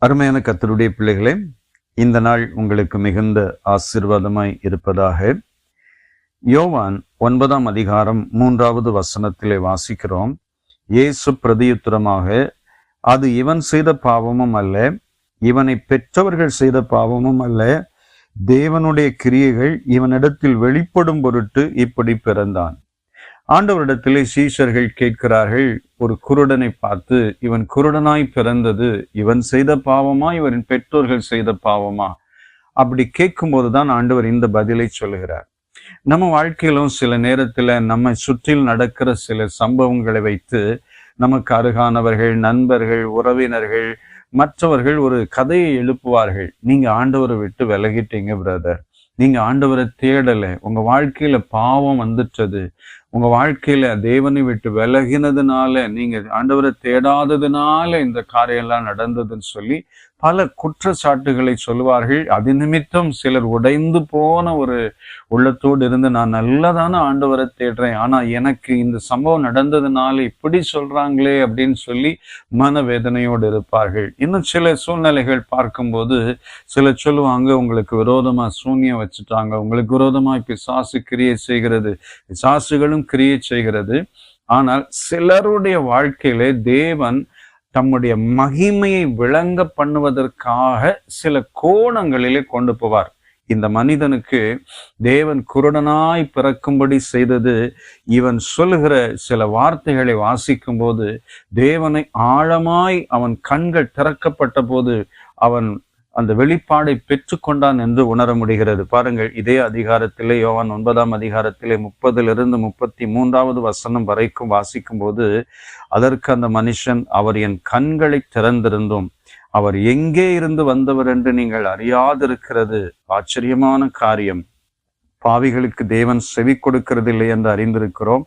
அருமையான கர்த்தருடைய பிள்ளைகளே, இந்த நாள் உங்களுக்கு மிகுந்த ஆசீர்வாதமாய் இருப்பதாக. யோவான் 9ஆம் அதிகாரம் 3வது வசனத்திலே வாசிக்கிறோம். இயேசு பிரதியுத்தரமாக, அது இவன் செய்த பாவமும் அல்ல, இவனை பெற்றவர்கள் செய்த பாவமும் அல்ல, தேவனுடைய கிரியைகள் இவனிடத்தில் வெளிப்படும் பொருட்டு இப்படி பிறந்தான். ஆண்டவரிடத்திலே சீஷர்கள் கேட்கிறார்கள், ஒரு குருடனை பார்த்து, இவன் குருடனாய் பிறந்தது இவன் செய்த பாவமா, இவரின் பெற்றோர்கள் செய்த பாவமா? அப்படி கேட்கும்போதுதான் ஆண்டவர் இந்த பதிலை சொல்லுகிறார். நம்ம வாழ்க்கையிலும் சில நேரத்துல நம்மை சுற்றில் நடக்கிற சில சம்பவங்களை வைத்து நமக்கு அருகானவர்கள், நண்பர்கள், உறவினர்கள், மற்றவர்கள் ஒரு கதையை எழுப்புவார்கள். நீங்க ஆண்டவரை விட்டு விலகிட்டீங்க பிரதர், நீங்க ஆண்டவரை தேடலை, உங்க வாழ்க்கையில பாவம் வந்துட்டது, உங்க வாழ்க்கையில தேவனை விட்டு விலகினதுனால, நீங்க ஆண்டவரை தேடாததுனால இந்த காரியம் எல்லாம் நடந்ததுன்னு சொல்லி பல குற்றச்சாட்டுகளை சொல்லுவார்கள். அது நிமித்தம் சிலர் உடைந்து போன ஒரு உள்ளத்தோடு இருந்து, நான் நல்லதான ஆண்டவரை தேடுறேன், ஆனா எனக்கு இந்த சம்பவம் நடந்ததுனால இப்படி சொல்றாங்களே அப்படின்னு சொல்லி மனவேதனையோடு இருப்பார்கள். இன்னும் சில சூழ்நிலைகள் பார்க்கும்போது சிலர் சொல்லுவாங்க, உங்களுக்கு விரோதமா சூன்யம் வச்சுட்டாங்க, உங்களுக்கு விரோதமா பிசாசு கிரியை செய்கிறது, பிசாசுகளும் கிரியை செய்கிறது. ஆனால் சிலருடைய வாழ்க்கையிலே தேவன் தம்முடைய மகிமையை விளங்க பண்ணுவதற்காக சில கோணங்களிலே கொண்டு போவார். இந்த மனிதனுக்கு தேவன் குருடனாய் பிறக்கும்படி செய்தது, இவன் சொல்லுகிற சில வார்த்தைகளை வாசிக்கும் போது தேவனை ஆழமாய் அவன் கண்கள் திறக்கப்பட்ட போது அவன் அந்த வெளிப்பாடை பெற்றுக்கொண்டான் என்று உணர முடிகிறது. பாருங்கள், இதே அதிகாரத்திலே யோவான் 9ஆம் அதிகாரத்திலே 30லிருந்து 33வது வசனம் வரைக்கும் வாசிக்கும் போது, அதற்கு அந்த மனுஷன், அவர் என் கண்களை திறந்திருந்தும் அவர் எங்கே இருந்து வந்தவர் என்று நீங்கள் அறியாதிருக்கிறது ஆச்சரியமான காரியம். பாவிகளுக்கு தேவன் செவி கொடுக்கிறதில்லை என்று அறிந்திருக்கிறோம்.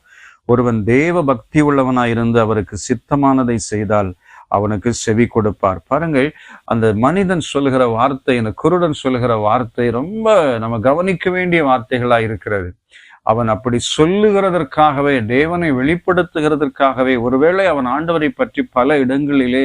ஒருவன் தேவ பக்தி உள்ளவனாயிருந்து அவருக்கு சித்தமானதை செய்தால் அவனுக்கு செவி கொடுப்பார். பாருங்கள், அந்த மனிதன் சொல்லுகிற வார்த்தை, இந்த குருடன் சொல்லுகிற வார்த்தை ரொம்ப நம்ம கவனிக்க வேண்டிய வார்த்தைகளா இருக்கிறது. அவன் அப்படி சொல்லுகிறதற்காகவே, தேவனை வெளிப்படுத்துகிறதற்காகவே, ஒருவேளை அவன் ஆண்டவரை பற்றி பல இடங்களிலே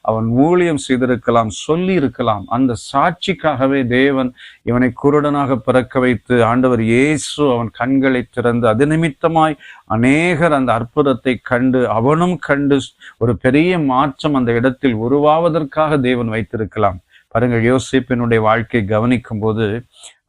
அவன் ஊழியம் செய்திருக்கலாம், சொல்லி இருக்கலாம். அந்த சாட்சிக்காகவே தேவன் இவனை குருடனாக பிறக்க வைத்து, ஆண்டவர் இயேசு அவன் கண்களை திறந்து, அது நிமித்தமாய் அநேகர் அந்த அற்புதத்தை கண்டு, அவனும் கண்டு ஒரு பெரிய மாற்றம் அந்த இடத்தில் உருவாவதற்காக தேவன் வைத்திருக்கலாம். பாருங்கள், யோசேப்பினுடைய வாழ்க்கை கவனிக்கும் போது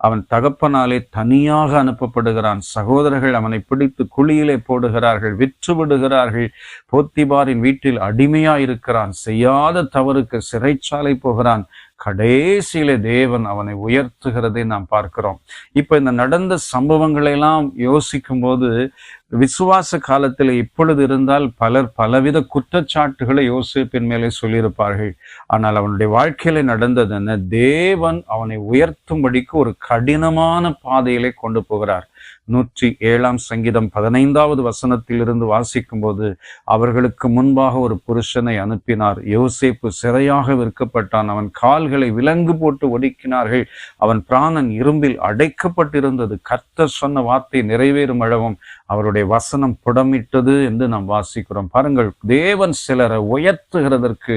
அவன் தகப்பனாலே தனியாக அனுப்பப்படுகிறான். சகோதரர்கள் அவனை பிடித்து குழியிலே போடுகிறார்கள், விற்று விடுகிறார்கள். போத்திபாரின் வீட்டில் அடிமையா இருக்கிறான், செய்யாத தவறுக்கு சிறைச்சாலை போகிறான். கடைசியிலே தேவன் அவனை உயர்த்துகிறதை நாம் பார்க்கிறோம். இப்ப இந்த நடந்த சம்பவங்களை எல்லாம் யோசிக்கும் போது, விசுவாச காலத்தில் இப்பொழுது இருந்தால் பலர் பலவித குற்றச்சாட்டுகளை யோசேப்பின் மேலே சொல்லியிருப்பார்கள். ஆனால் அவனுடைய வாழ்க்கையில நடந்தது என்ன? தேவன் அவனை உயர்த்தும்படிக்கு ஒரு கடினமான பாதையிலே கொண்டு போகிறார். 107ஆம் சங்கீதம் 15வது வசனத்திலிருந்து வாசிக்கும் போது, அவர்களுக்கு முன்பாக ஒரு புருஷனை அனுப்பினார், யோசேப்பு சிறையாக விற்கப்பட்டான், அவன் கால்களை விலங்கு போட்டு ஒடுக்கினார்கள், அவன் பிராணன் இரும்பில் அடைக்கப்பட்டிருந்தது, கர்த்தர் சொன்ன வார்த்தை நிறைவேறும் அளவும் அவருடைய வசனம் புடமிட்டது என்று நாம் வாசிக்கிறோம். பாருங்கள், தேவன் சிலரை உயர்த்துகிறதற்கு,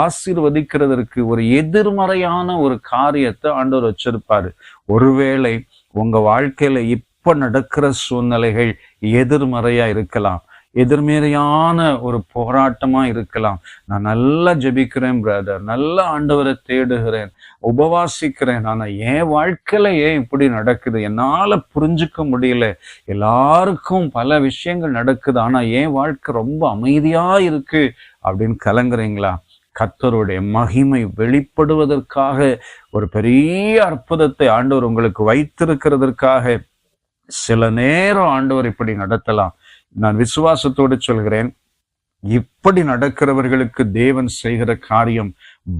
ஆசீர்வதிக்கிறதற்கு ஒரு எதிர்மறையான ஒரு காரியத்தை ஆண்டவர் வச்சிருப்பாரு. ஒருவேளை உங்க வாழ்க்கையில இப்ப நடக்கிற சூழ்நிலைகள் எதிர்மறையா இருக்கலாம், எதிர்மறையான ஒரு போராட்டமா இருக்கலாம். நான் நல்லா ஜெபிக்கிறேன் பிரதர், நல்ல ஆண்டவரை தேடுகிறேன், உபவாசிக்கிறேன், ஆனா என் வாழ்க்கையில ஏன் இப்படி நடக்குது, என்னால புரிஞ்சுக்க முடியல, எல்லாருக்கும் பல விஷயங்கள் நடக்குது, ஆனா என் வாழ்க்கை ரொம்ப அமைதியா இருக்கு அப்படின்னு கலங்குறீங்களா? கர்த்தருடைய மகிமை வெளிப்படுவதற்காக ஒரு பெரிய அற்புதத்தை ஆண்டவர் உங்களுக்கு வைத்திருக்கிறதற்காக சில நேரம் ஆண்டவர் இப்படி நடத்தலாம். நான் விசுவாசத்தோடு சொல்கிறேன், இப்படி நடக்கிறவர்களுக்கு தேவன் செய்கிற காரியம்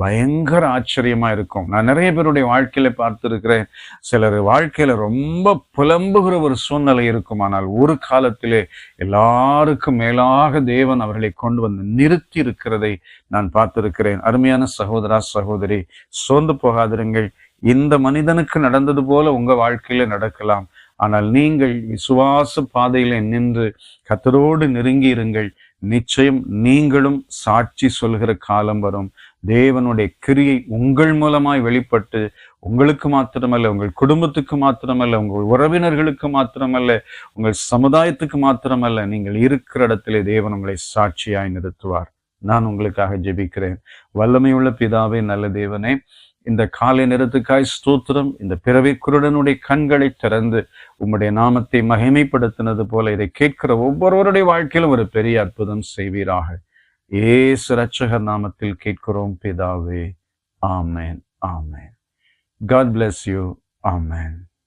பயங்கர ஆச்சரியமா இருக்கும். நான் நிறைய பேருடைய வாழ்க்கையில பார்த்திருக்கிறேன். சிலர் வாழ்க்கையில ரொம்ப புலம்புகிற ஒரு சூழ்நிலை இருக்கும், ஆனால் ஒரு காலத்திலே எல்லாருக்கும் மேலாக தேவன் அவர்களை கொண்டு வந்து நிறுத்தி இருக்கிறதை நான் பார்த்திருக்கிறேன். அருமையான சகோதரா சகோதரி, சோர்ந்து போகாதிருங்கள். இந்த மனிதனுக்கு நடந்தது போல உங்க வாழ்க்கையில நடக்கலாம். ஆனால் நீங்கள் விசுவாச பாதையில நின்று கர்த்தரோடு நெருங்கி இருங்கள். நிச்சயம் நீங்களும் சாட்சி சொல்கிற காலம் வரும். தேவனுடைய கிரியை உங்கள் மூலமாய் வெளிப்பட்டு உங்களுக்கு மாத்திரமல்ல, உங்கள் குடும்பத்துக்கு மாத்திரமல்ல, உங்கள் உறவினர்களுக்கு மாத்திரமல்ல, உங்கள் சமுதாயத்துக்கு மாத்திரமல்ல, நீங்கள் இருக்கிற இடத்திலே தேவன் உங்களை சாட்சியாய் நிறுத்துவார். நான் உங்களுக்காக ஜெபிக்கிறேன். வல்லமையுள்ள பிதாவே, நல்ல தேவனே, இந்த காலை நேரத்துக்காய் ஸ்தோத்திரம். இந்த பிறவி குருடனுடைய கண்களை திறந்து உம்முடைய நாமத்தை மகிமைப்படுத்தினது போல இதை கேட்கிற ஒவ்வொருவருடைய வாழ்க்கையிலும் ஒரு பெரிய அற்புதம் செய்வீராக. இயேசு இரட்சகர் நாமத்தில் கேட்கிறோம் பிதாவே. ஆமென், ஆமென். God bless you. Amen.